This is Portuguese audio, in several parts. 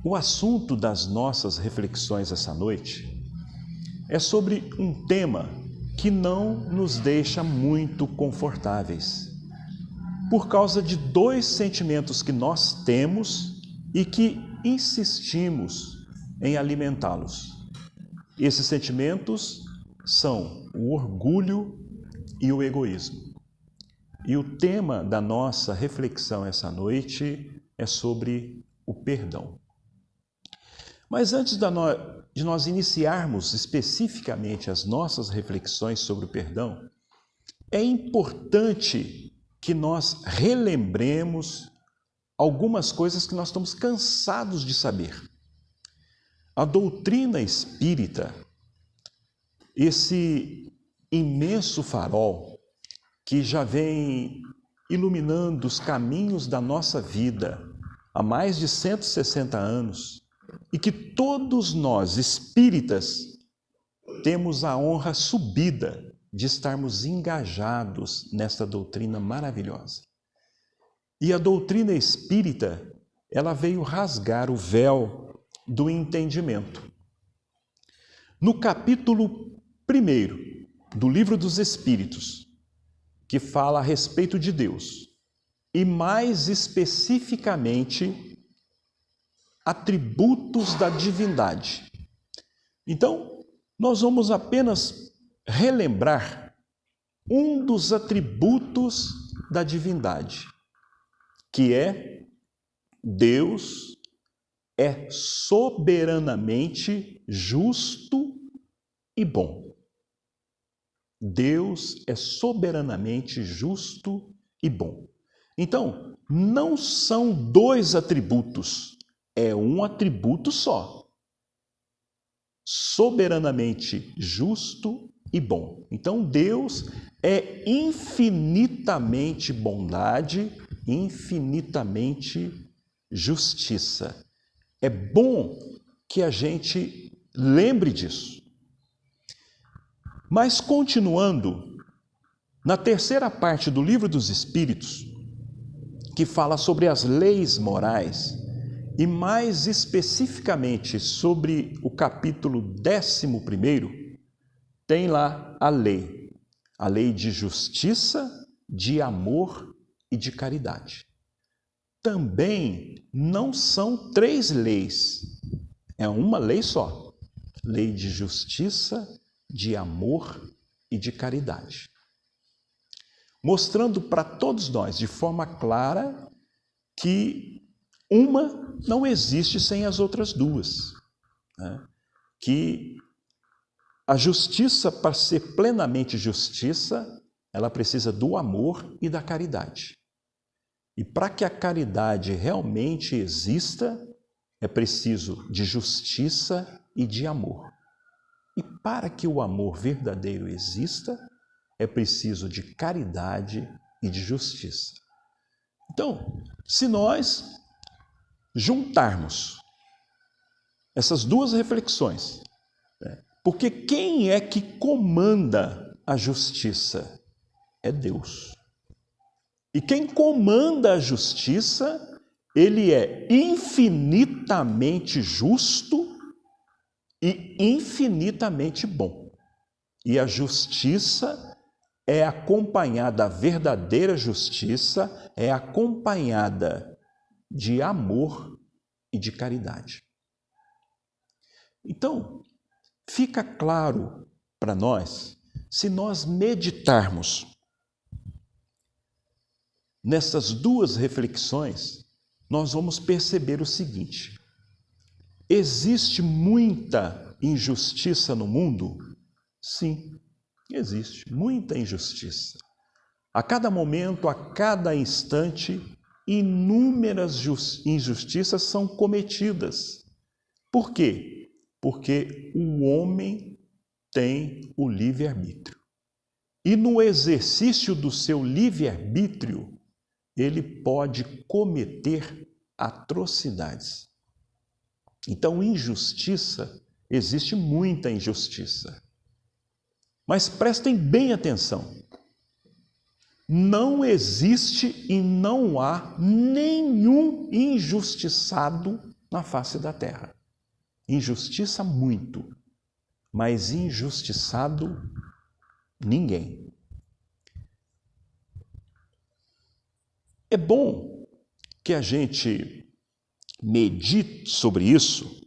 O assunto das nossas reflexões essa noite é sobre um tema que não nos deixa muito confortáveis, por causa de dois sentimentos que nós temos e que insistimos em alimentá-los. Esses sentimentos são o orgulho e o egoísmo. E o tema da nossa reflexão essa noite é sobre o perdão. Mas antes de nós iniciarmos especificamente as nossas reflexões sobre o perdão, é importante que nós relembremos algumas coisas que nós estamos cansados de saber. A doutrina espírita, esse imenso farol que já vem iluminando os caminhos da nossa vida há mais de 160 anos, e que todos nós, espíritas, temos a honra subida de estarmos engajados nesta doutrina maravilhosa. E a doutrina espírita, ela veio rasgar o véu do entendimento. No capítulo 1 do Livro dos Espíritos, que fala a respeito de Deus, e mais especificamente atributos da divindade. Então, nós vamos apenas relembrar um dos atributos da divindade, que é Deus é soberanamente justo e bom. Deus é soberanamente justo e bom. Então, não são dois atributos, é um atributo só. Soberanamente justo e bom. Então, Deus é infinitamente bondade, infinitamente justiça. É bom que a gente lembre disso. Mas, continuando, na terceira parte do Livro dos Espíritos, que fala sobre as leis morais, e mais especificamente sobre o capítulo 11, tem lá a lei de justiça, de amor e de caridade. Também não são três leis, é uma lei só. Lei de justiça, de amor e de caridade. Mostrando para todos nós de forma clara que uma não existe sem as outras duas, né? Que a justiça, para ser plenamente justiça, ela precisa do amor e da caridade. E para que a caridade realmente exista, é preciso de justiça e de amor. E para que o amor verdadeiro exista, é preciso de caridade e de justiça. Então, se nós juntarmos essas duas reflexões, né? Porque quem é que comanda a justiça? É Deus. E quem comanda a justiça, ele é infinitamente justo e infinitamente bom. E a justiça é acompanhada, a verdadeira justiça é acompanhada de amor e de caridade. Então, fica claro para nós, se nós meditarmos nessas duas reflexões, nós vamos perceber o seguinte: existe muita injustiça no mundo? Sim, existe muita injustiça. A cada momento, a cada instante, inúmeras injustiças são cometidas. Por quê? Porque o homem tem o livre-arbítrio. E no exercício do seu livre-arbítrio, ele pode cometer atrocidades. Então, injustiça, existe muita injustiça. Mas prestem bem atenção. Não existe e não há nenhum injustiçado na face da terra. Injustiça muito, mas injustiçado ninguém. É bom que a gente medite sobre isso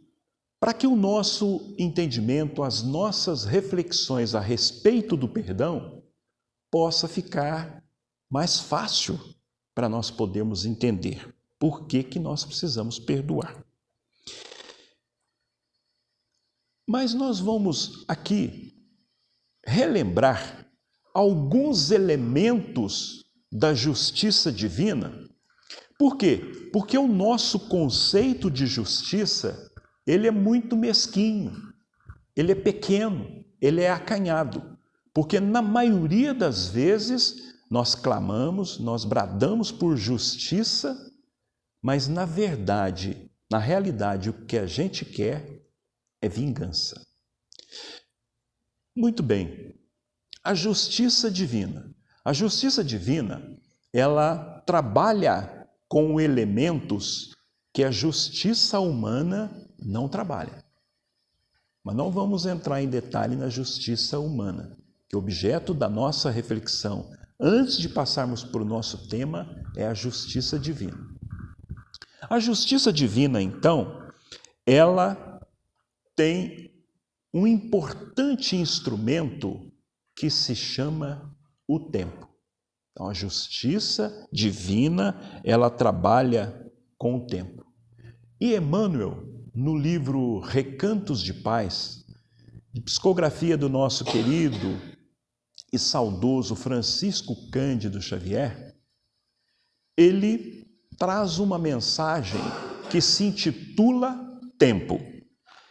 para que o nosso entendimento, as nossas reflexões a respeito do perdão possa ficar mais fácil para nós podermos entender por que nós precisamos perdoar. Mas nós vamos aqui relembrar alguns elementos da justiça divina. Por quê? Porque o nosso conceito de justiça, ele é muito mesquinho, ele é pequeno, ele é acanhado. Porque na maioria das vezes nós clamamos, nós bradamos por justiça, mas na verdade, na realidade, o que a gente quer é vingança. Muito bem, a justiça divina. A justiça divina, ela trabalha com elementos que a justiça humana não trabalha. Mas não vamos entrar em detalhe na justiça humana, que o objeto da nossa reflexão, antes de passarmos para o nosso tema, é a justiça divina. A justiça divina, então, ela tem um importante instrumento que se chama o tempo. Então, a justiça divina, ela trabalha com o tempo. E Emmanuel, no livro Recantos de Paz, de psicografia do nosso querido e saudoso Francisco Cândido Xavier, ele traz uma mensagem que se intitula Tempo.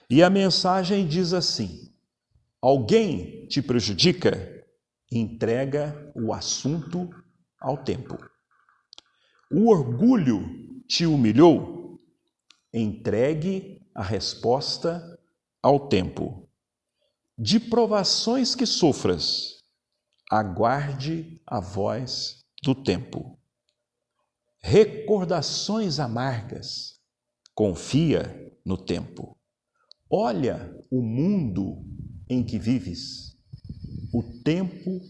E a mensagem diz assim: alguém te prejudica? Entrega o assunto ao tempo. O orgulho te humilhou? Entregue a resposta ao tempo. De provações que sofras, aguarde a voz do tempo. Recordações amargas, confia no tempo. Olha o mundo em que vives. O tempo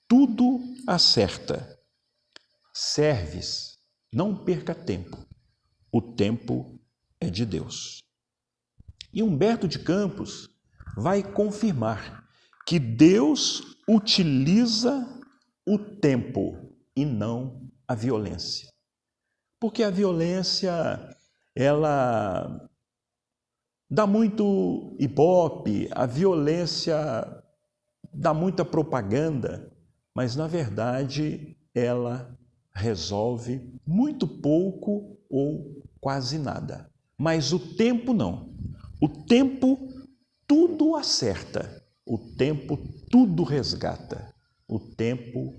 tudo acerta. Serves, não perca tempo. O tempo é de Deus. E Humberto de Campos vai confirmar que Deus utiliza o tempo e não a violência. Porque a violência, ela dá muito ibope, a violência dá muita propaganda, mas na verdade ela resolve muito pouco ou quase nada. Mas o tempo não. O tempo tudo acerta, o tempo tudo resgata, o tempo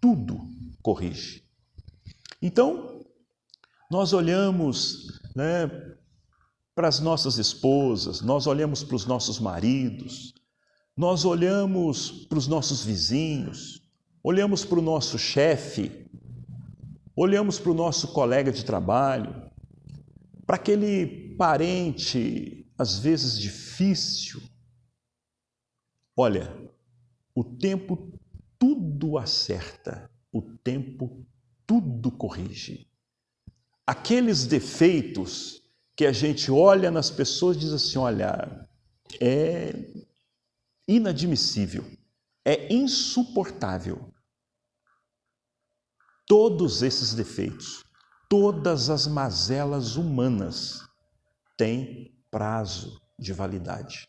tudo corrige. Então, nós olhamos, para as nossas esposas, nós olhamos para os nossos maridos, nós olhamos para os nossos vizinhos, olhamos para o nosso chefe, olhamos para o nosso colega de trabalho, para aquele parente, às vezes difícil. Olha, o tempo tudo acerta, o tempo tudo corrige. Aqueles defeitos que a gente olha nas pessoas e diz assim, olha, é inadmissível, é insuportável. Todos esses defeitos, todas as mazelas humanas têm prazo de validade.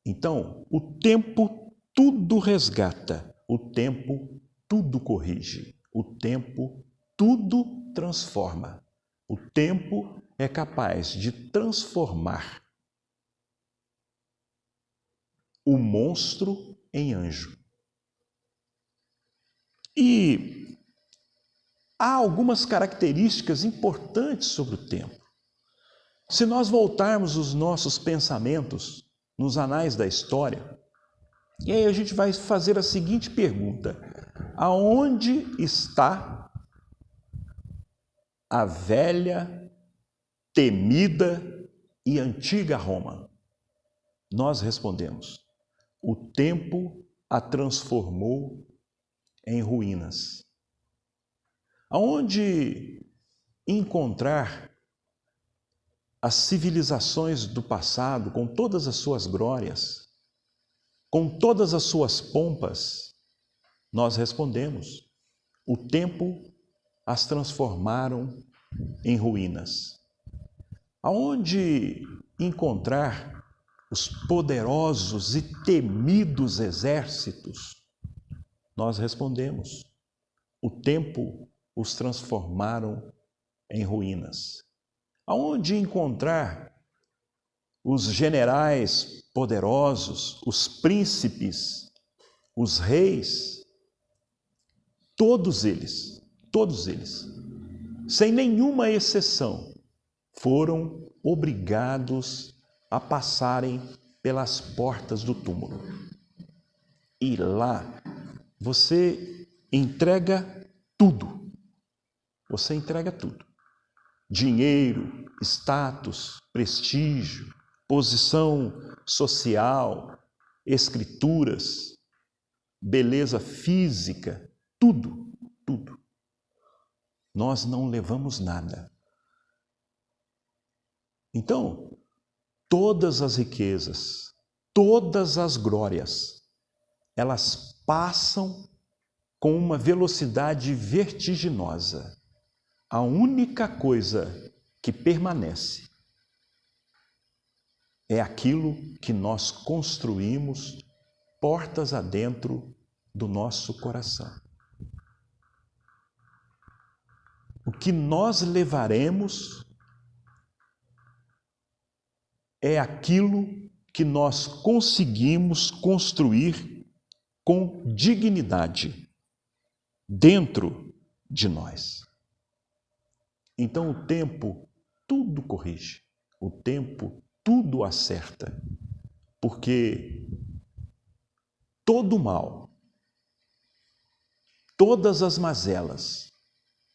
Então, o tempo tudo resgata, o tempo tudo corrige, o tempo tudo transforma. O tempo é capaz de transformar o monstro em anjo. E há algumas características importantes sobre o tempo. Se nós voltarmos os nossos pensamentos nos anais da história, e aí a gente vai fazer a seguinte pergunta: aonde está a velha temida e antiga Roma? Nós respondemos: o tempo a transformou em ruínas. Aonde encontrar as civilizações do passado, com todas as suas glórias, com todas as suas pompas? Nós respondemos: o tempo as transformaram em ruínas. Aonde encontrar os poderosos e temidos exércitos? Nós respondemos: o tempo os transformaram em ruínas. Aonde encontrar os generais poderosos, os príncipes, os reis? Todos eles, sem nenhuma exceção, foram obrigados a passarem pelas portas do túmulo. E lá você entrega tudo. Você entrega tudo. Dinheiro, status, prestígio, posição social, escrituras, beleza física, tudo. Nós não levamos nada. Então, todas as riquezas, todas as glórias, elas passam com uma velocidade vertiginosa. A única coisa que permanece é aquilo que nós construímos portas adentro do nosso coração. O que nós levaremos é aquilo que nós conseguimos construir com dignidade dentro de nós. Então o tempo tudo corrige, o tempo tudo acerta, porque todo mal, todas as mazelas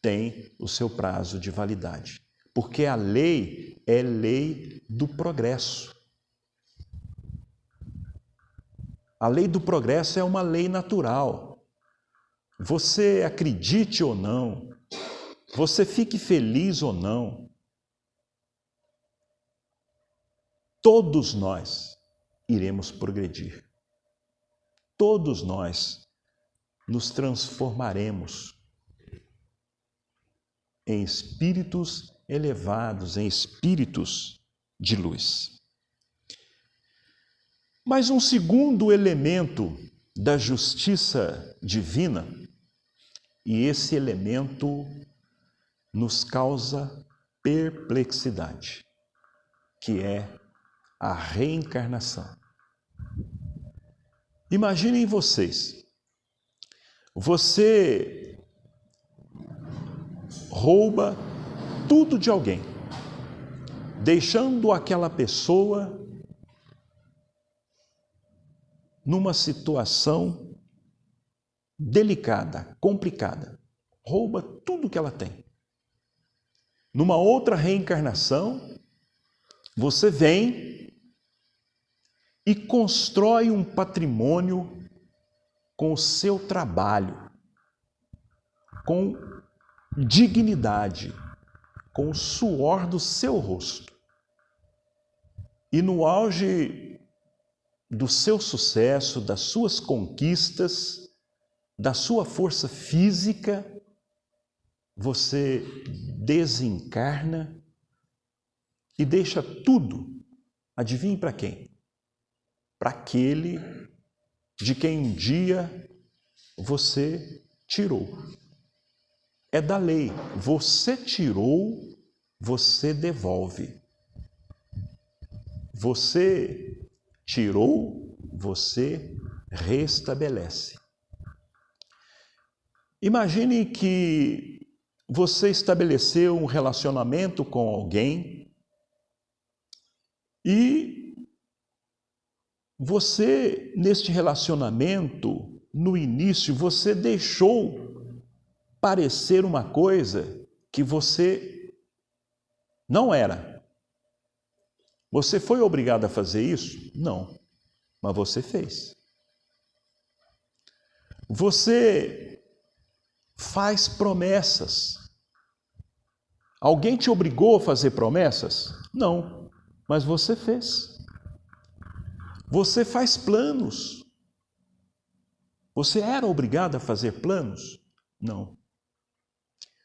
têm o seu prazo de validade, porque a lei é lei do progresso. A lei do progresso é uma lei natural. Você acredite ou não, você fique feliz ou não, todos nós iremos progredir. Todos nós nos transformaremos em espíritos elevados, em espíritos de luz. Mas um segundo elemento da justiça divina, e esse elemento nos causa perplexidade, que é a reencarnação. Imaginem vocês, você rouba tudo de alguém, deixando aquela pessoa numa situação delicada, complicada. Rouba tudo que ela tem. Numa outra reencarnação, você vem e constrói um patrimônio com o seu trabalho, com dignidade, com o suor do seu rosto. E no auge do seu sucesso, das suas conquistas, da sua força física, você desencarna e deixa tudo. Adivinhe para quem? Para aquele de quem um dia você tirou. É da lei. Você tirou, você devolve. Você tirou, você restabelece. Imagine que você estabeleceu um relacionamento com alguém e você, neste relacionamento, no início, você deixou parecer uma coisa que você não era. Você foi obrigado a fazer isso? Não, mas você fez. Você faz promessas. Alguém te obrigou a fazer promessas? Não, mas você fez. Você faz planos. Você era obrigado a fazer planos? Não.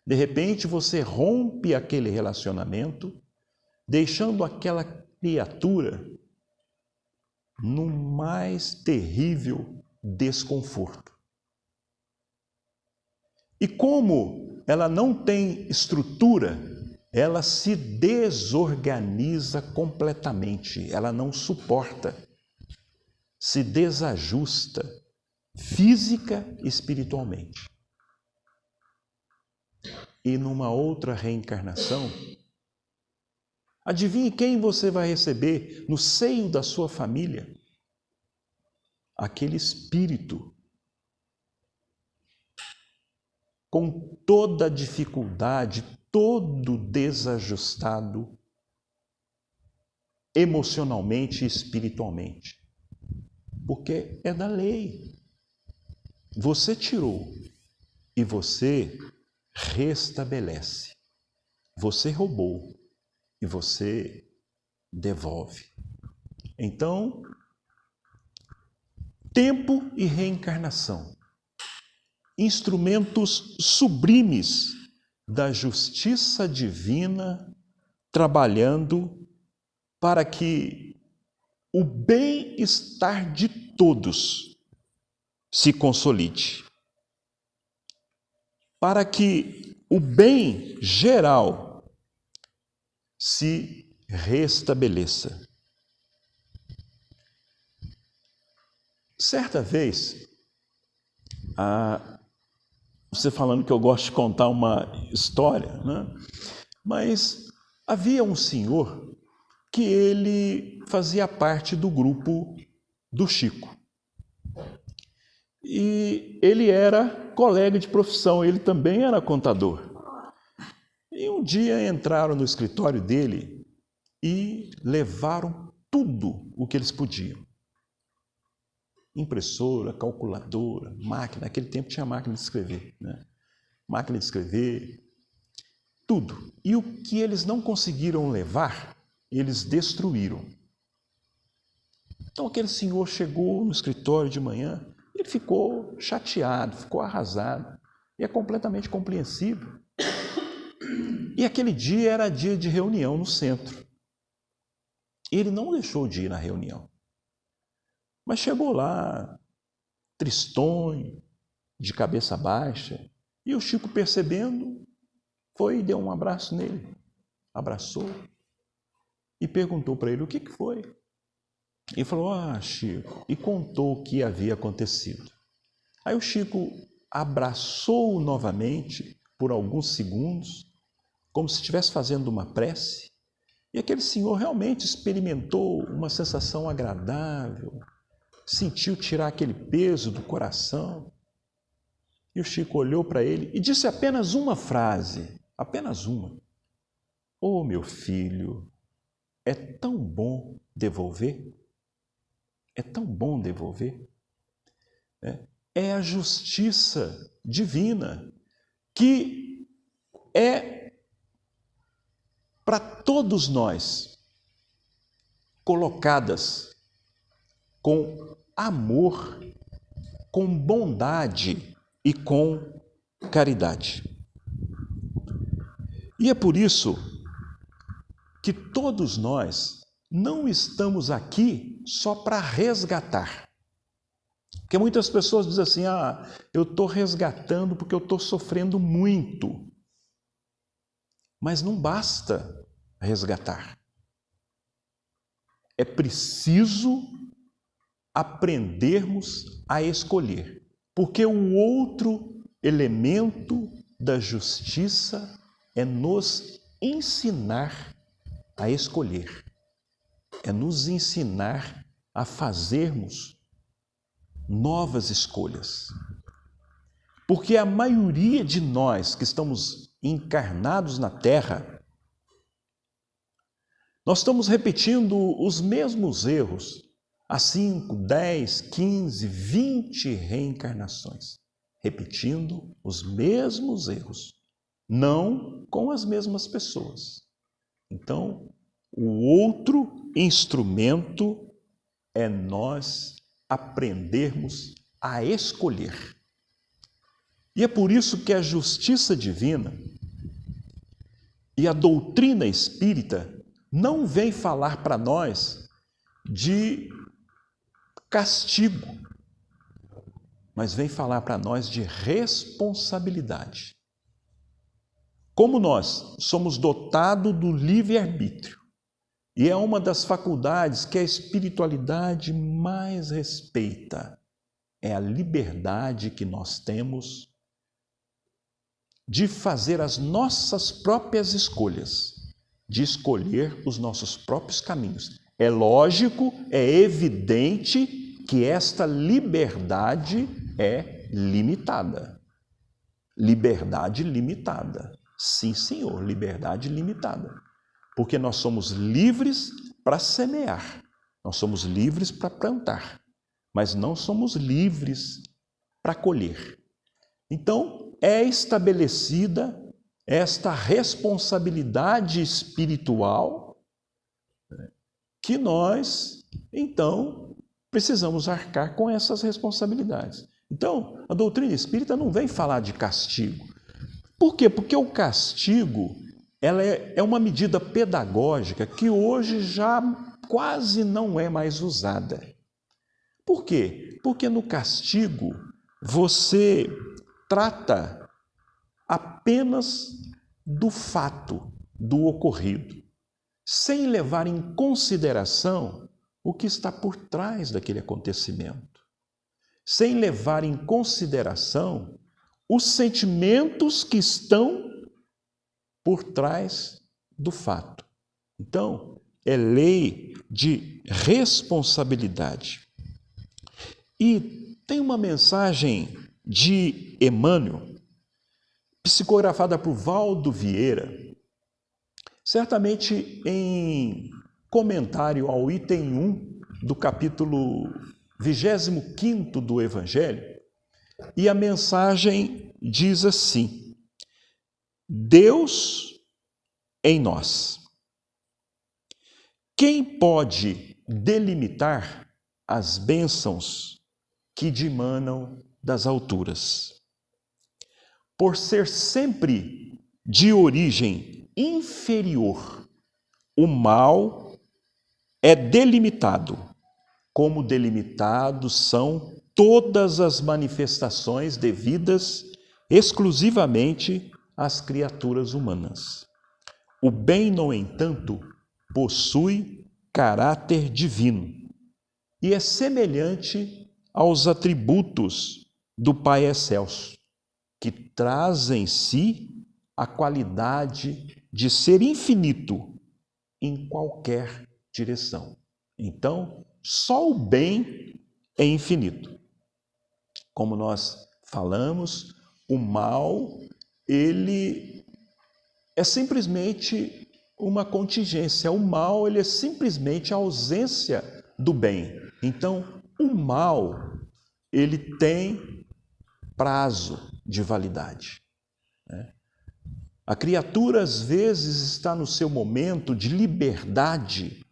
De repente você rompe aquele relacionamento, deixando aquela criatura no mais terrível desconforto. E como ela não tem estrutura, ela se desorganiza completamente, ela não suporta, se desajusta física e espiritualmente. E numa outra reencarnação, adivinhe quem você vai receber no seio da sua família? Aquele espírito com toda a dificuldade, todo desajustado emocionalmente e espiritualmente. Porque é da lei. Você tirou e você restabelece. Você roubou e você devolve. Então, tempo e reencarnação, instrumentos sublimes da justiça divina trabalhando para que o bem-estar de todos se consolide, para que o bem geral se restabeleça. Certa vez, você falando que eu gosto de contar uma história, né? Mas havia um senhor que ele fazia parte do grupo do Chico. E ele era colega de profissão, ele também era contador. E um dia entraram no escritório dele e levaram tudo o que eles podiam. Impressora, calculadora, máquina. Naquele tempo tinha máquina de escrever, né? Máquina de escrever, tudo. E o que eles não conseguiram levar, eles destruíram. Então aquele senhor chegou no escritório de manhã, ele ficou chateado, ficou arrasado. E é completamente compreensível. E aquele dia era dia de reunião no centro. Ele não deixou de ir na reunião. Mas chegou lá, tristonho, de cabeça baixa, e o Chico, percebendo, foi e deu um abraço nele. Abraçou e perguntou para ele o que foi. Ele falou: Chico, e contou o que havia acontecido. Aí o Chico abraçou-o novamente por alguns segundos, como se estivesse fazendo uma prece, e aquele senhor realmente experimentou uma sensação agradável, sentiu tirar aquele peso do coração. E o Chico olhou para ele e disse apenas uma frase, apenas uma: "Oh, meu filho, é tão bom devolver, é tão bom devolver." É a justiça divina que é para todos nós colocadas com amor, com bondade e com caridade. E é por isso que todos nós não estamos aqui só para resgatar. Porque muitas pessoas dizem assim: eu estou resgatando porque eu estou sofrendo muito. Mas não basta resgatar. É preciso aprendermos a escolher. Porque o outro elemento da justiça é nos ensinar a escolher. É nos ensinar a fazermos novas escolhas. Porque a maioria de nós que estamos encarnados na Terra Nós estamos repetindo os mesmos erros há 5, 10, 15, 20 reencarnações. Repetindo os mesmos erros, não com as mesmas pessoas. Então, o outro instrumento é nós aprendermos a escolher. E é por isso que a justiça divina e a doutrina espírita não vem falar para nós de castigo, mas vem falar para nós de responsabilidade. Como nós somos dotados do livre-arbítrio, e é uma das faculdades que a espiritualidade mais respeita, é a liberdade que nós temos de fazer as nossas próprias escolhas, de escolher os nossos próprios caminhos. É lógico, é evidente que esta liberdade é limitada. Liberdade limitada. Sim, senhor, liberdade limitada. Porque nós somos livres para semear, nós somos livres para plantar, mas não somos livres para colher. Então, é estabelecida esta responsabilidade espiritual que nós, então, precisamos arcar com essas responsabilidades. Então, a doutrina espírita não vem falar de castigo. Por quê? Porque o castigo ela é uma medida pedagógica que hoje já quase não é mais usada. Por quê? Porque no castigo você trata apenas do fato, do ocorrido, sem levar em consideração o que está por trás daquele acontecimento, sem levar em consideração os sentimentos que estão por trás do fato. Então, é lei de responsabilidade. E tem uma mensagem de Emmanuel, psicografada por Valdo Vieira, certamente em comentário ao item 1 do capítulo 25º do Evangelho, e a mensagem diz assim: Deus em nós. Quem pode delimitar as bênçãos que dimanam das alturas? Por ser sempre de origem inferior, o mal é delimitado, como delimitados são todas as manifestações devidas exclusivamente às criaturas humanas. O bem, no entanto, possui caráter divino e é semelhante aos atributos do Pai Excelso, que traz em si a qualidade de ser infinito em qualquer direção. Então, só o bem é infinito. Como nós falamos, o mal, ele é simplesmente uma contingência. O mal, ele é simplesmente a ausência do bem. Então, o mal, ele tem prazo de validade. A criatura, às vezes, está no seu momento de liberdade,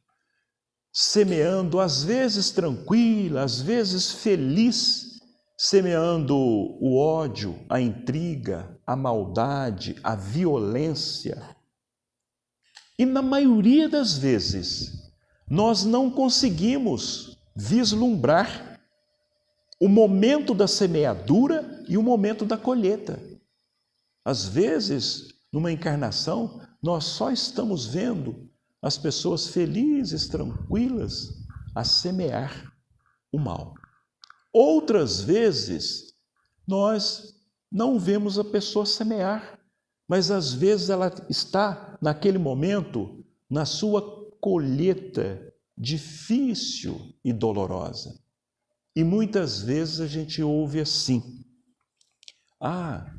semeando, às vezes tranquila, às vezes feliz, semeando o ódio, a intriga, a maldade, a violência. E na maioria das vezes, nós não conseguimos vislumbrar o momento da semeadura e o momento da colheita. Às vezes, numa encarnação, nós só estamos vendo as pessoas felizes, tranquilas, a semear o mal. Outras vezes, nós não vemos a pessoa semear, mas às vezes ela está, naquele momento, na sua colheita difícil e dolorosa. E muitas vezes a gente ouve assim: ah,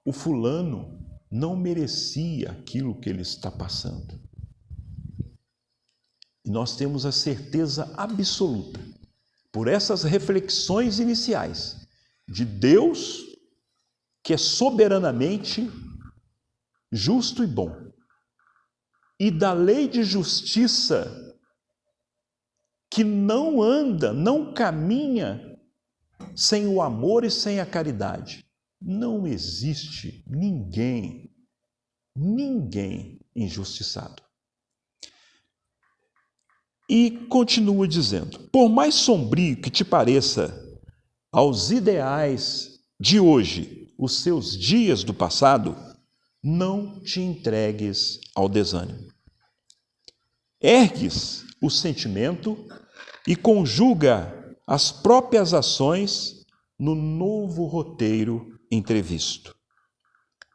o fulano não merecia aquilo que ele está passando. E nós temos a certeza absoluta, por essas reflexões iniciais, de Deus que é soberanamente justo e bom, e da lei de justiça que não anda, não caminha sem o amor e sem a caridade. Não existe ninguém injustiçado. E continua dizendo: por mais sombrio que te pareça aos ideais de hoje os seus dias do passado, não te entregues ao desânimo. Ergues o sentimento e conjuga as próprias ações no novo roteiro entrevisto.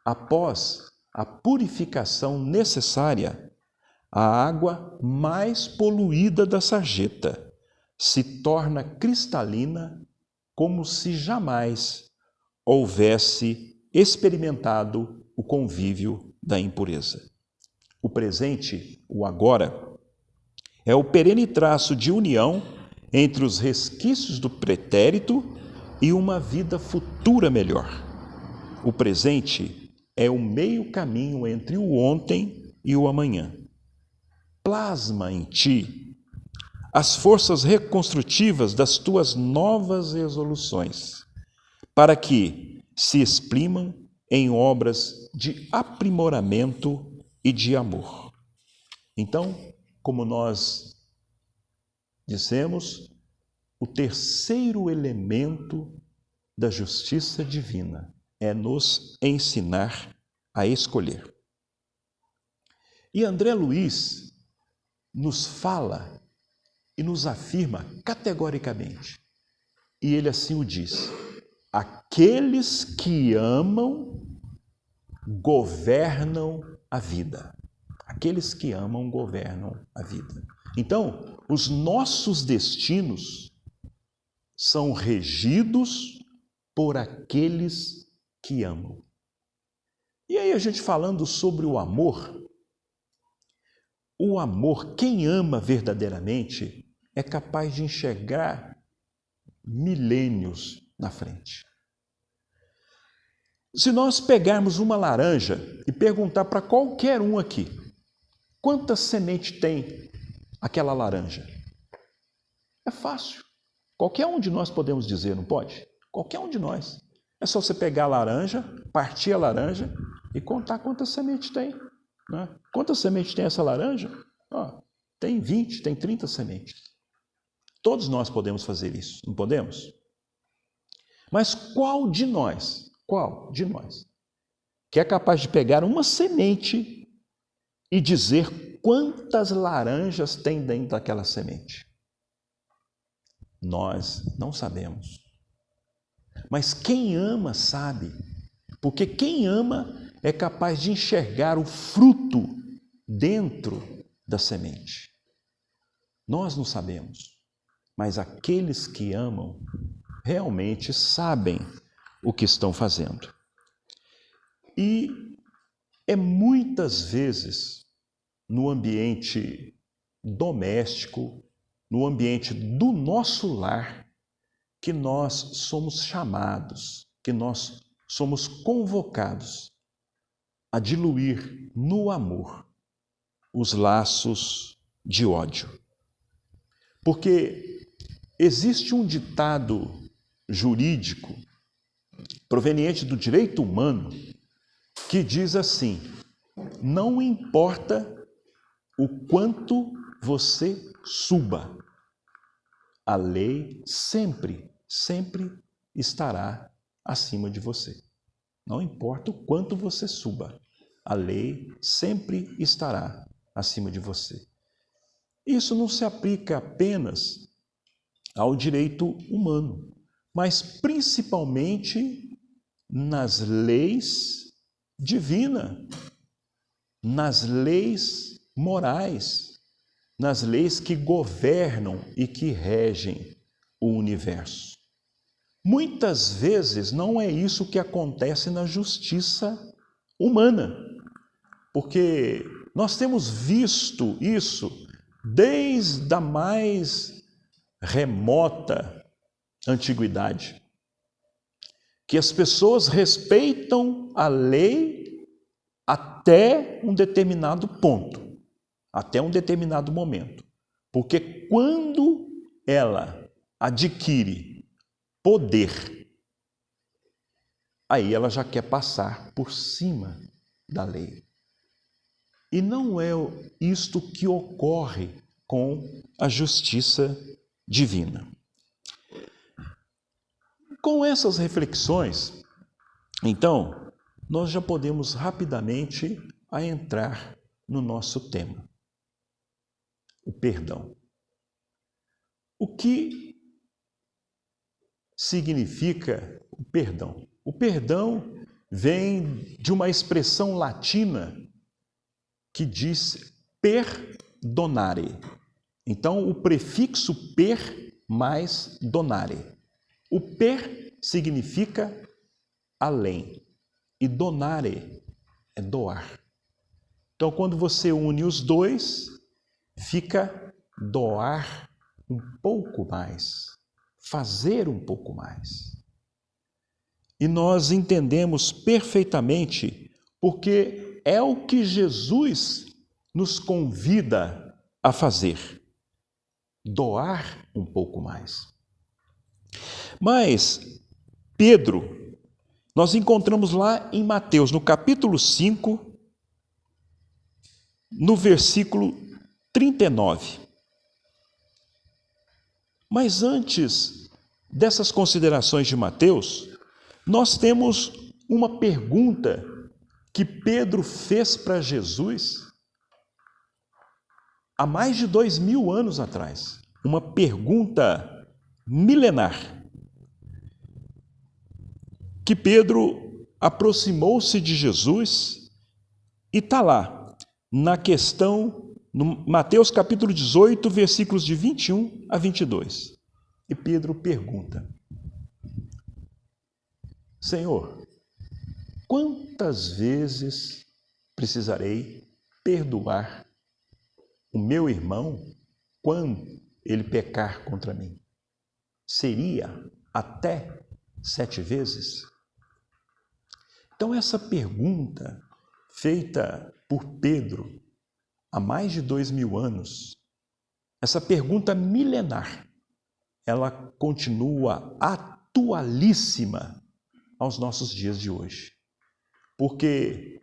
Após a purificação necessária, a água mais poluída da sarjeta se torna cristalina como se jamais houvesse experimentado o convívio da impureza. O presente, o agora, é o perene traço de união entre os resquícios do pretérito e uma vida futura melhor. O presente é o meio caminho entre o ontem e o amanhã. Plasma em ti as forças reconstrutivas das tuas novas resoluções, para que se exprimam em obras de aprimoramento e de amor. Então, como nós dissemos, o terceiro elemento da justiça divina é nos ensinar a escolher. E André Luiz nos fala e nos afirma categoricamente, e ele assim o diz: aqueles que amam governam a vida. Aqueles que amam governam a vida. Então, os nossos destinos são regidos por aqueles que amam. E aí a gente falando sobre o amor, quem ama verdadeiramente é capaz de enxergar milênios na frente. Se nós pegarmos uma laranja e perguntar para qualquer um aqui, quantas sementes tem aquela laranja? É fácil. Qualquer um de nós podemos dizer, não pode? Qualquer um de nós. É só você pegar a laranja, partir a laranja e contar quantas sementes tem. Né? Quantas sementes tem essa laranja? Tem 20, tem 30 sementes. Todos nós podemos fazer isso, não podemos? Mas qual de nós, que é capaz de pegar uma semente e dizer quantas laranjas tem dentro daquela semente? Nós não sabemos. Mas quem ama sabe, porque quem ama é capaz de enxergar o fruto dentro da semente. Nós não sabemos, mas aqueles que amam realmente sabem o que estão fazendo. E é muitas vezes no ambiente doméstico, no ambiente do nosso lar, que nós somos chamados, que nós somos convocados a diluir no amor os laços de ódio. Porque existe um ditado jurídico proveniente do direito humano que diz assim: não importa o quanto você suba, a lei sempre estará acima de você. Não importa o quanto você suba, a lei sempre estará acima de você. Isso não se aplica apenas ao direito humano, mas principalmente nas leis divinas, nas leis morais, nas leis que governam e que regem o universo. Muitas vezes não é isso que acontece na justiça humana, porque nós temos visto isso desde a mais remota antiguidade, que as pessoas respeitam a lei até um determinado ponto, até um determinado momento. Porque quando ela adquire poder, aí ela já quer passar por cima da lei. E não é isto que ocorre com a justiça divina. Com essas reflexões, então, nós já podemos rapidamente entrar no nosso tema, o perdão. O que significa o perdão? O perdão vem de uma expressão latina que diz perdonare. Então, o prefixo per mais donare. O per significa além e donare é doar. Então, quando você une os dois, fica doar um pouco mais, fazer um pouco mais. E nós entendemos perfeitamente porque é o que Jesus nos convida a fazer, doar um pouco mais. Mas Pedro, nós encontramos lá em Mateus, no capítulo 5, no versículo 39. Mas antes dessas considerações de Mateus, nós temos uma pergunta que Pedro fez para Jesus há mais de 2000 anos atrás. Uma pergunta milenar. Que Pedro aproximou-se de Jesus e está lá, na questão, no Mateus capítulo 18, versículos de 21 a 22. E Pedro pergunta: Senhor, quantas vezes precisarei perdoar o meu irmão quando ele pecar contra mim? Seria até 7 vezes? Então, essa pergunta feita por Pedro há mais de 2000 anos, essa pergunta milenar, ela continua atualíssima aos nossos dias de hoje. Porque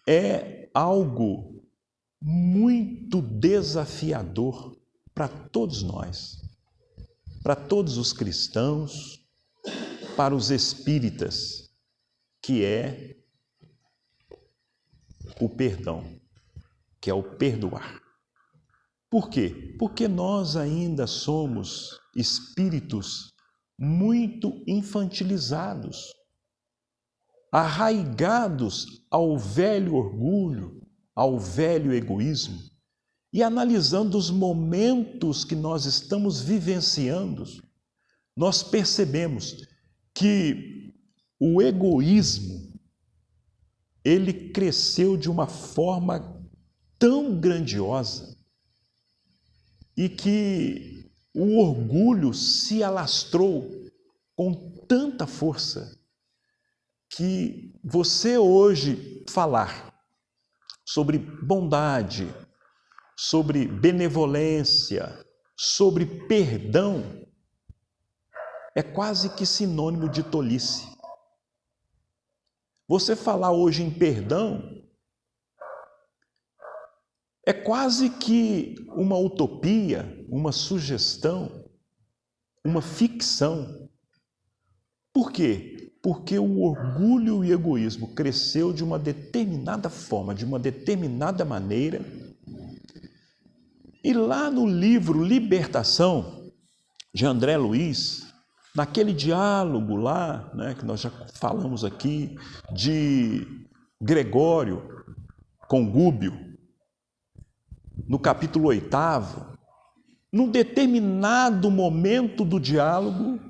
é algo muito desafiador para todos nós, para todos os cristãos, para os espíritas, que é o perdão, que é o perdoar. Por quê? Porque nós ainda somos espíritos muito infantilizados, arraigados ao velho orgulho, ao velho egoísmo, e analisando os momentos que nós estamos vivenciando, nós percebemos que o egoísmo, ele cresceu de uma forma tão grandiosa e que o orgulho se alastrou com tanta força que você hoje falar sobre bondade, sobre benevolência, sobre perdão, é quase que sinônimo de tolice. Você falar hoje em perdão é quase que uma utopia, uma sugestão, uma ficção. Por quê? Porque o orgulho e o egoísmo cresceu de uma determinada forma, de uma determinada maneira. E lá no livro Libertação, de André Luiz, naquele diálogo lá, que nós já falamos aqui, de Gregório com Gúbio, no capítulo 8, num determinado momento do diálogo,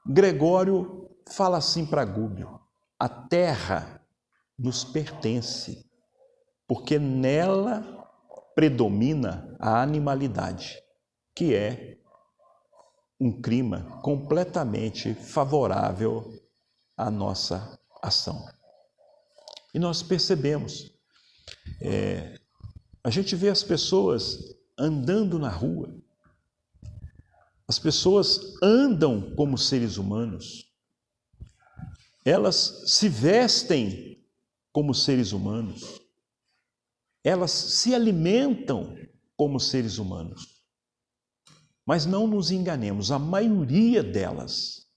Gregório fala assim para Gúbio: a terra nos pertence, porque nela predomina a animalidade, que é um clima completamente favorável à nossa ação. E nós percebemos, a gente vê as pessoas andando na rua, as pessoas andam como seres humanos, elas se vestem como seres humanos, elas se alimentam como seres humanos. Mas não nos enganemos, a maioria delas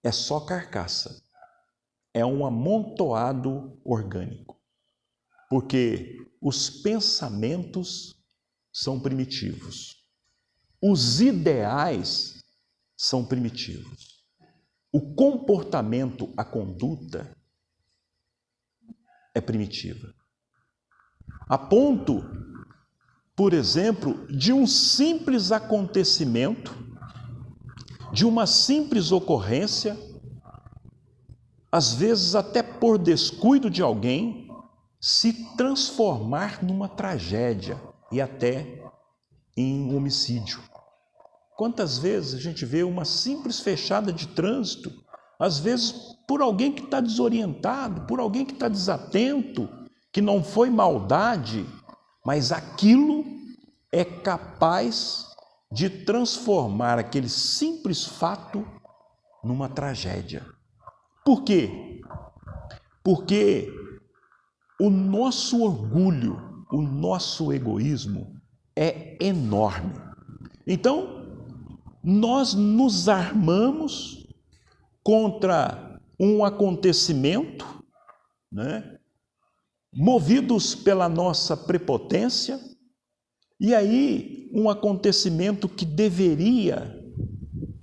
é só carcaça, é um amontoado orgânico, porque os pensamentos são primitivos, os ideais são primitivos, o comportamento, a conduta é primitiva. A ponto, por exemplo, de um simples acontecimento, de uma simples ocorrência, às vezes até por descuido de alguém, se transformar numa tragédia e até em um homicídio. Quantas vezes a gente vê uma simples fechada de trânsito, às vezes por alguém que está desorientado, por alguém que está desatento, que não foi maldade, mas aquilo é capaz de transformar aquele simples fato numa tragédia. Por quê? Porque o nosso orgulho, o nosso egoísmo é enorme. Então, nós nos armamos contra um acontecimento, movidos pela nossa prepotência, e aí um acontecimento que deveria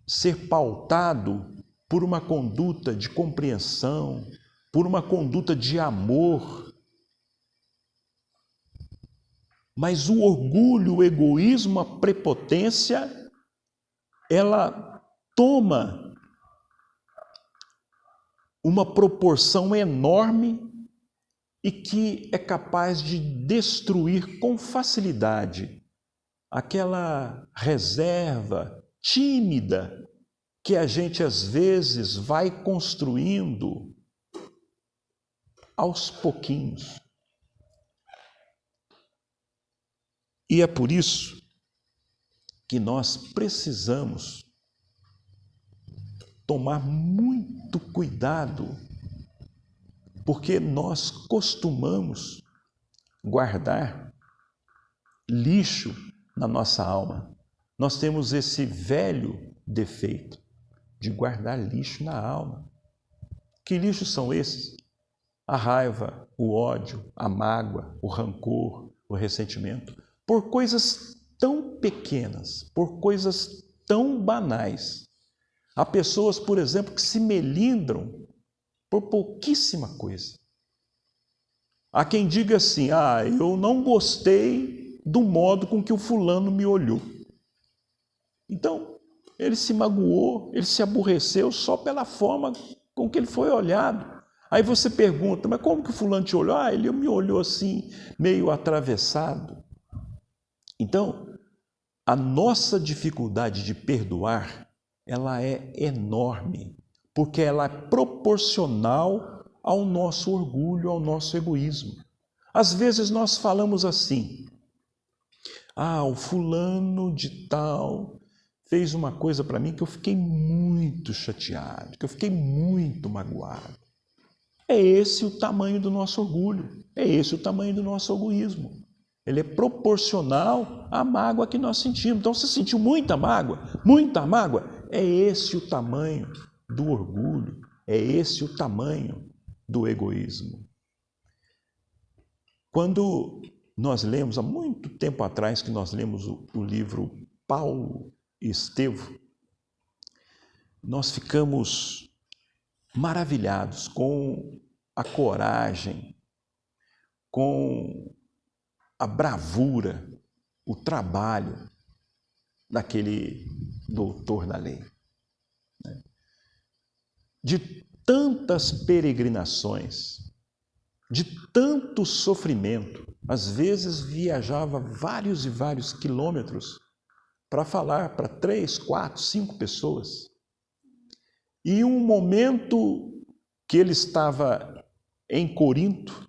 ser pautado por uma conduta de compreensão, por uma conduta de amor. Mas o orgulho, o egoísmo, a prepotência, ela toma uma proporção enorme e que é capaz de destruir com facilidade aquela reserva tímida que a gente às vezes vai construindo aos pouquinhos. E é por isso que nós precisamos tomar muito cuidado, porque nós costumamos guardar lixo na nossa alma. Nós temos esse velho defeito de guardar lixo na alma. Que lixos são esses? A raiva, o ódio, a mágoa, o rancor, o ressentimento. Por coisas tão pequenas, por coisas tão banais. Há pessoas, por exemplo, que se melindram por pouquíssima coisa. Há quem diga assim, eu não gostei do modo com que o fulano me olhou. Então, ele se magoou, ele se aborreceu só pela forma com que ele foi olhado. Aí você pergunta, mas como que o fulano te olhou? Ele me olhou assim, meio atravessado. Então, a nossa dificuldade de perdoar, ela é enorme, porque ela é proporcional ao nosso orgulho, ao nosso egoísmo. Às vezes nós falamos assim, o fulano de tal fez uma coisa para mim que eu fiquei muito chateado, que eu fiquei muito magoado. É esse o tamanho do nosso orgulho, é esse o tamanho do nosso egoísmo. Ele é proporcional à mágoa que nós sentimos. Então, você sentiu muita mágoa, é esse o tamanho do orgulho, é esse o tamanho do egoísmo. Quando nós lemos, há muito tempo atrás que nós lemos o livro Paulo e Estevão, nós ficamos maravilhados com a coragem, com a bravura, o trabalho daquele doutor da lei. De tantas peregrinações, de tanto sofrimento, às vezes viajava vários e vários quilômetros para falar para 3, 4, 5 pessoas. E um momento que ele estava em Corinto,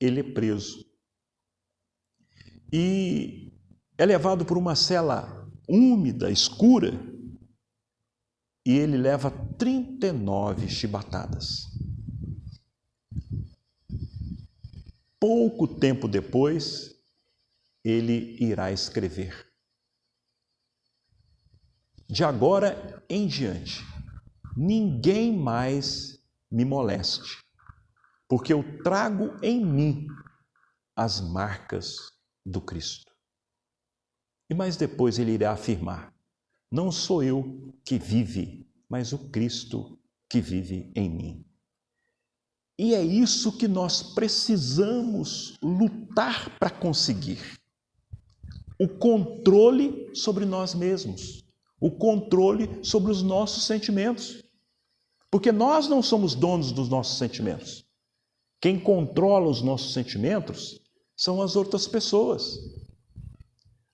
ele é preso. E é levado por uma cela úmida, escura, e ele leva 39 chibatadas. Pouco tempo depois, ele irá escrever: de agora em diante, ninguém mais me moleste, porque eu trago em mim as marcas do Cristo. E mais depois ele irá afirmar: não sou eu que vive, mas o Cristo que vive em mim. E é isso que nós precisamos lutar para conseguir. O controle sobre nós mesmos, o controle sobre os nossos sentimentos. Porque nós não somos donos dos nossos sentimentos. Quem controla os nossos sentimentos são as outras pessoas.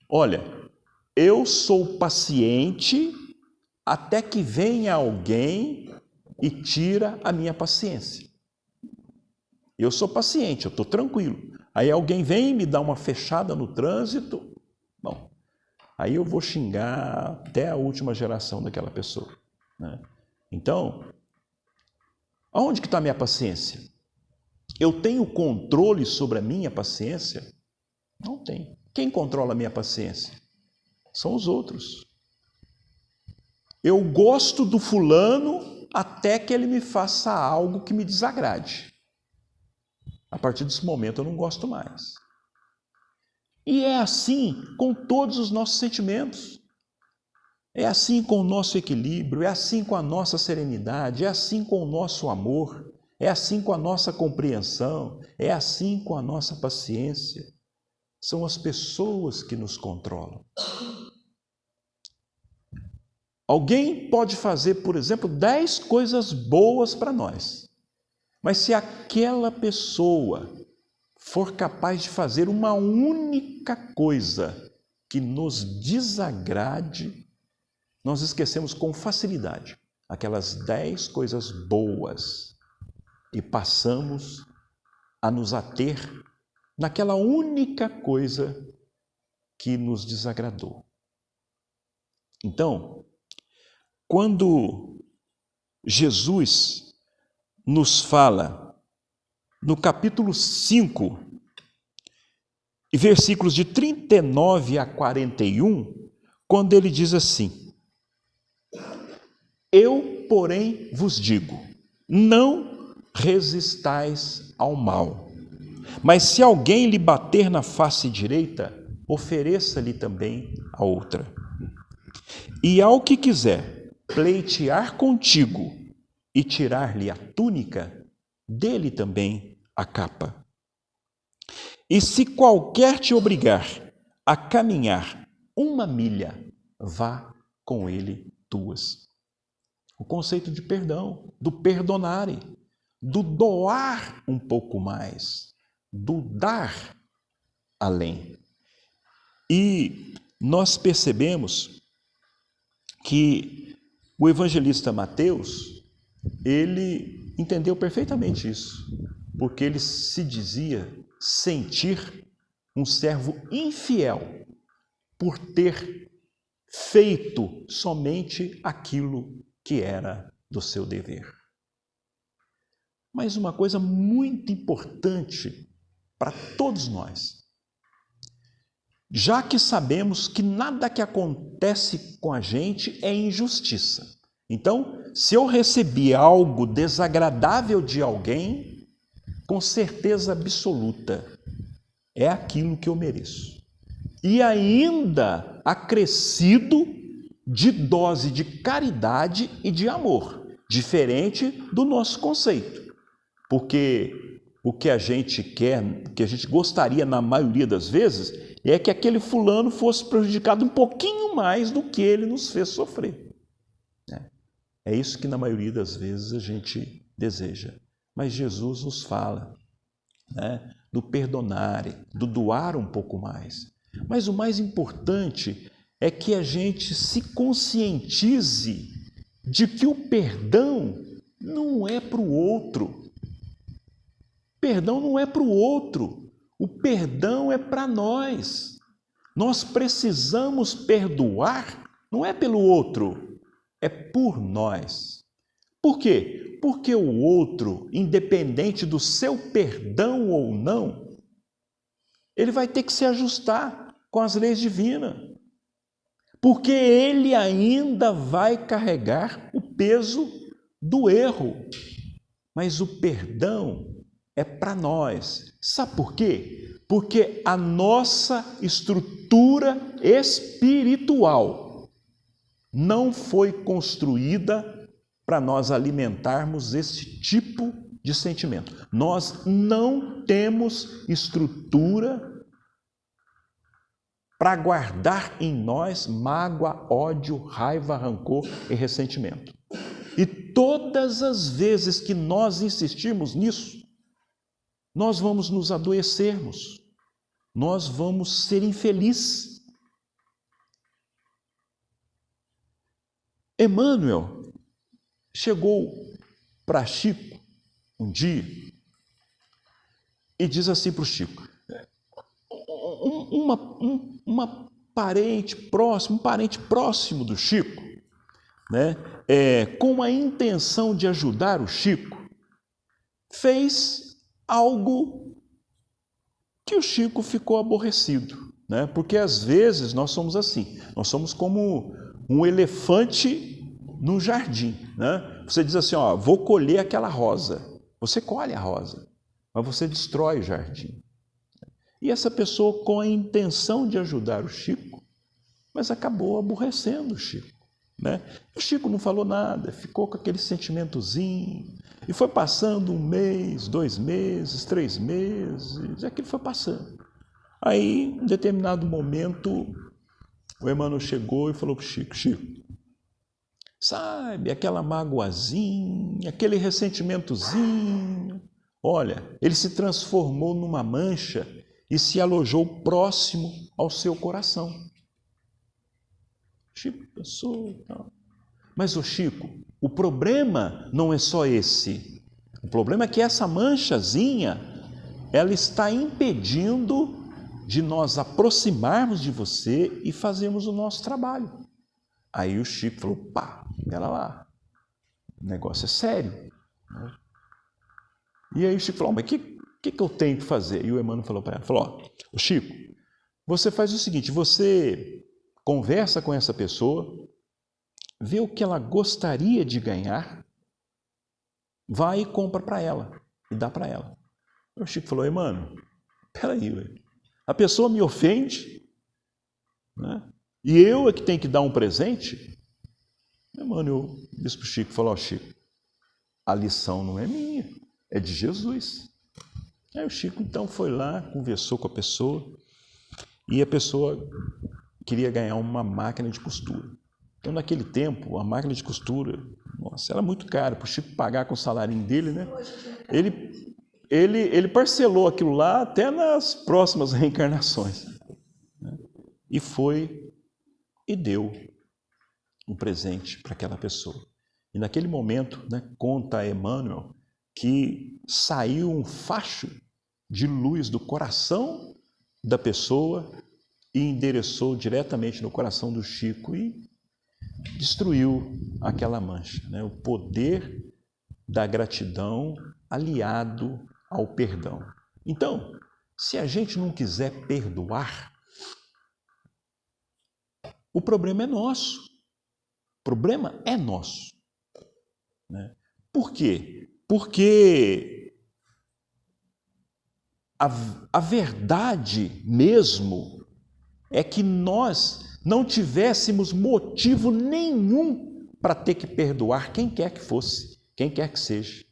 Olha, eu sou paciente até que venha alguém e tira a minha paciência. Eu sou paciente, eu estou tranquilo. Aí alguém vem e me dá uma fechada no trânsito. Bom, aí eu vou xingar até a última geração daquela pessoa, né? Então, aonde que está a minha paciência? Eu tenho controle sobre a minha paciência? Não tenho. Quem controla a minha paciência? São os outros. Eu gosto do fulano até que ele me faça algo que me desagrade. A partir desse momento eu não gosto mais. E é assim com todos os nossos sentimentos. É assim com o nosso equilíbrio, é assim com a nossa serenidade, é assim com o nosso amor, é assim com a nossa compreensão, é assim com a nossa paciência. São as pessoas que nos controlam. Alguém pode fazer, por exemplo, 10 coisas boas para nós. Mas se aquela pessoa for capaz de fazer uma única coisa que nos desagrade, nós esquecemos com facilidade aquelas 10 coisas boas e passamos a nos ater naquela única coisa que nos desagradou. Então, quando Jesus nos fala no capítulo 5, e versículos de 39 a 41, quando ele diz assim: eu, porém, vos digo, não resistais ao mal, mas se alguém lhe bater na face direita, ofereça-lhe também a outra. E ao que quiser pleitear contigo e tirar-lhe a túnica, dê-lhe também a capa. E se qualquer te obrigar a caminhar 1 milha, vá com ele 2. O conceito de perdão, do perdonare, do doar um pouco mais, do dar além. E nós percebemos que o evangelista Mateus, ele entendeu perfeitamente isso, porque ele se dizia sentir um servo infiel por ter feito somente aquilo que era do seu dever. Mas uma coisa muito importante para todos nós, já que sabemos que nada que acontece com a gente é injustiça. Então, se eu recebi algo desagradável de alguém, com certeza absoluta, é aquilo que eu mereço. E ainda acrescido de dose de caridade e de amor, diferente do nosso conceito. Porque o que a gente quer, o que a gente gostaria na maioria das vezes, é que aquele fulano fosse prejudicado um pouquinho mais do que ele nos fez sofrer. É isso que na maioria das vezes a gente deseja. Mas Jesus nos fala né? Do perdonar, do doar um pouco mais. Mas o mais importante é que a gente se conscientize de que o perdão não é para o outro. Perdão não é para o outro. O perdão é para nós. Nós precisamos perdoar, não é pelo outro, é por nós. Por quê? Porque o outro, independente do seu perdão ou não, ele vai ter que se ajustar com as leis divinas. Porque ele ainda vai carregar o peso do erro. Mas o perdão é para nós. Sabe por quê? Porque a nossa estrutura espiritual não foi construída para nós alimentarmos esse tipo de sentimento. Nós não temos estrutura para guardar em nós mágoa, ódio, raiva, rancor e ressentimento. E todas as vezes que nós insistirmos nisso, nós vamos nos adoecermos, nós vamos ser infelizes. Emmanuel chegou para Chico um dia e diz assim para o Chico, um parente próximo do Chico, né, com a intenção de ajudar o Chico, fez algo que o Chico ficou aborrecido, né? Porque às vezes nós somos assim, nós somos como um elefante no jardim, né? Você diz assim, ó, vou colher aquela rosa, você colhe a rosa, mas você destrói o jardim. E essa pessoa com a intenção de ajudar o Chico, mas acabou aborrecendo o Chico, né? O Chico não falou nada, ficou com aquele sentimentozinho, e foi passando 1 mês, 2 meses, 3 meses, e aquilo foi passando. Aí, em determinado momento, o Emmanuel chegou e falou para o Chico, Chico, sabe, aquela magoazinha, aquele ressentimentozinho, olha, ele se transformou numa mancha e se alojou próximo ao seu coração. Chico pensou, não. Mas o Chico, o problema não é só esse. O problema é que essa manchazinha, ela está impedindo de nós aproximarmos de você e fazermos o nosso trabalho. Aí o Chico falou, pá, pera lá, o negócio é sério. E aí o Chico falou, mas o que eu tenho que fazer? E o Emmanuel falou para ela, falou, ó, Chico, você faz o seguinte, você conversa com essa pessoa, vê o que ela gostaria de ganhar, vai e compra para ela, e dá para ela. O Chico falou, Emmanuel, peraí, a pessoa me ofende, né? E eu é que tenho que dar um presente? Emmanuel disse para o Chico, falou, ó, Chico, a lição não é minha, é de Jesus. Aí o Chico então foi lá, conversou com a pessoa, e a pessoa queria ganhar uma máquina de costura. Então, naquele tempo, a máquina de costura, nossa, era muito caro para o Chico pagar com o salário dele, né? Ele parcelou aquilo lá até nas próximas reencarnações, né? E foi e deu um presente para aquela pessoa. E naquele momento, né, conta Emmanuel que saiu um facho de luz do coração da pessoa e endereçou diretamente no coração do Chico e destruiu aquela mancha, né? O poder da gratidão aliado ao perdão. Então, se a gente não quiser perdoar, o problema é nosso. O problema é nosso, né? Por quê? Porque a verdade mesmo é que nós não tivéssemos motivo nenhum para ter que perdoar quem quer que fosse, quem quer que seja.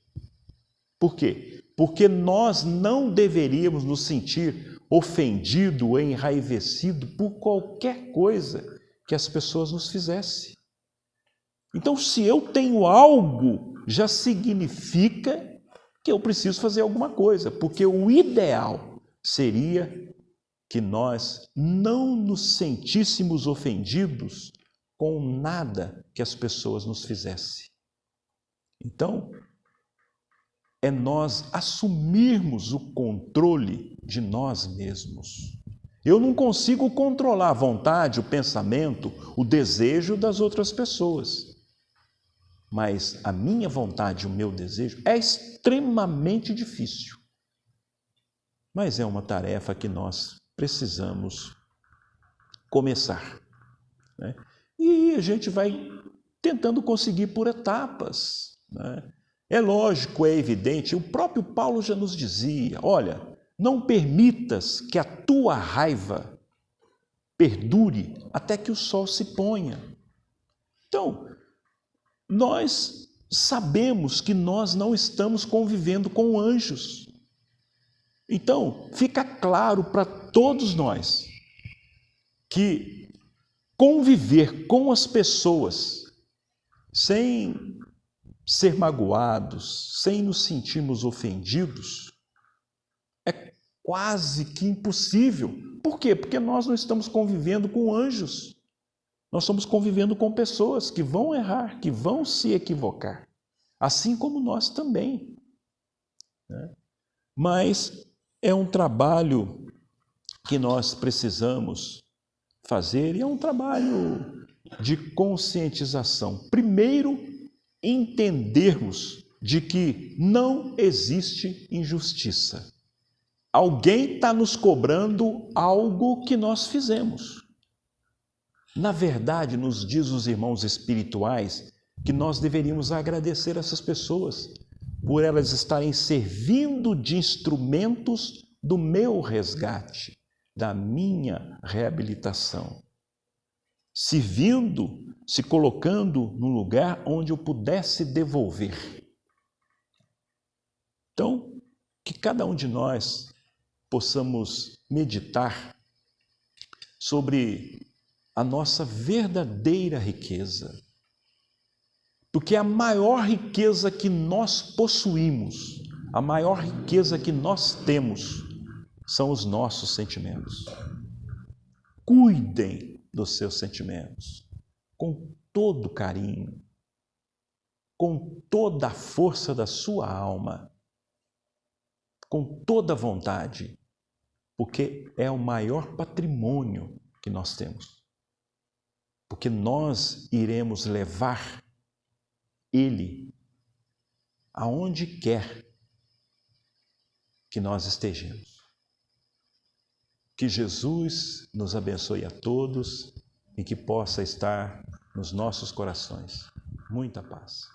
Por quê? Porque nós não deveríamos nos sentir ofendido ou enraivecido por qualquer coisa que as pessoas nos fizessem. Então, se eu tenho algo, já significa que eu preciso fazer alguma coisa, porque o ideal seria que nós não nos sentíssemos ofendidos com nada que as pessoas nos fizessem. Então, é nós assumirmos o controle de nós mesmos. Eu não consigo controlar a vontade, o pensamento, o desejo das outras pessoas. Mas a minha vontade, o meu desejo, é extremamente difícil. Mas é uma tarefa que nós precisamos começar, né? E a gente vai tentando conseguir por etapas, né? É lógico, é evidente, o próprio Paulo já nos dizia, olha, não permitas que a tua raiva perdure até que o sol se ponha. Então, nós sabemos que nós não estamos convivendo com anjos. Então, fica claro para todos nós que conviver com as pessoas sem ser magoados, sem nos sentirmos ofendidos, é quase que impossível. Por quê? Porque nós não estamos convivendo com anjos. Nós estamos convivendo com pessoas que vão errar, que vão se equivocar, assim como nós também, né? Mas é um trabalho que nós precisamos fazer e é um trabalho de conscientização. Primeiro, entendermos de que não existe injustiça. Alguém está nos cobrando algo que nós fizemos. Na verdade, nos diz os irmãos espirituais que nós deveríamos agradecer essas pessoas por elas estarem servindo de instrumentos do meu resgate, da minha reabilitação. Servindo, se colocando no lugar onde eu pudesse devolver. Então, que cada um de nós possamos meditar sobre a nossa verdadeira riqueza. Porque a maior riqueza que nós possuímos, a maior riqueza que nós temos, são os nossos sentimentos. Cuidem dos seus sentimentos, com todo carinho, com toda a força da sua alma, com toda a vontade, porque é o maior patrimônio que nós temos. Porque nós iremos levar ele aonde quer que nós estejamos. Que Jesus nos abençoe a todos e que possa estar nos nossos corações. Muita paz.